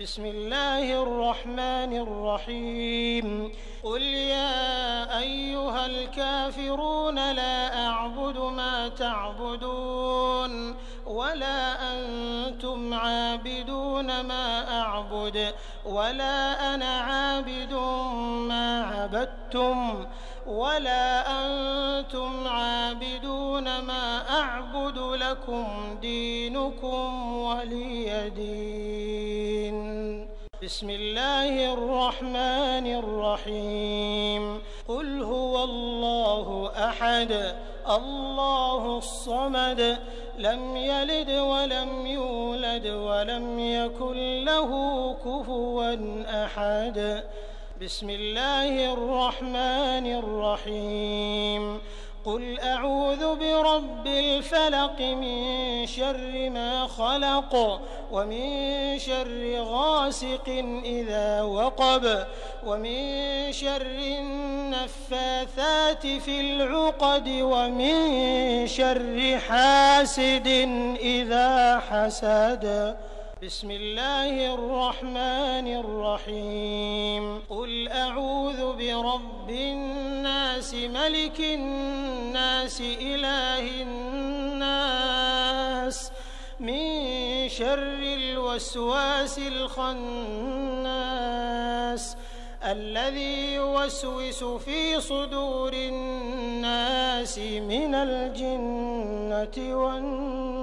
بسم الله الرحمن الرحيم قل يا أيها الكافرون لا أعبد ما تعبدون ولا أنتم عابدون ما أعبد ولا أنا عابد ما عبدتم ولا أنتم عابدون ما أعبد لكم دينكم ولي دين. بسم الله الرحمن الرحيم قل هو الله أحد الله الصمد لم يلد ولم يولد ولم يكن له كفوا أحد. بسم الله الرحمن الرحيم قل أعوذ برب الفلق من شر ما خلق ومن شر غاسق إذا وقب ومن شر النفاثات في العقد ومن شر حاسد إذا حسد. بسم الله الرحمن الرحيم قل أعوذ برب الناس ملك الناس إله الناس من شر الوسواس الخناس الذي يوسوس في صدور الناس من الجنة والناس.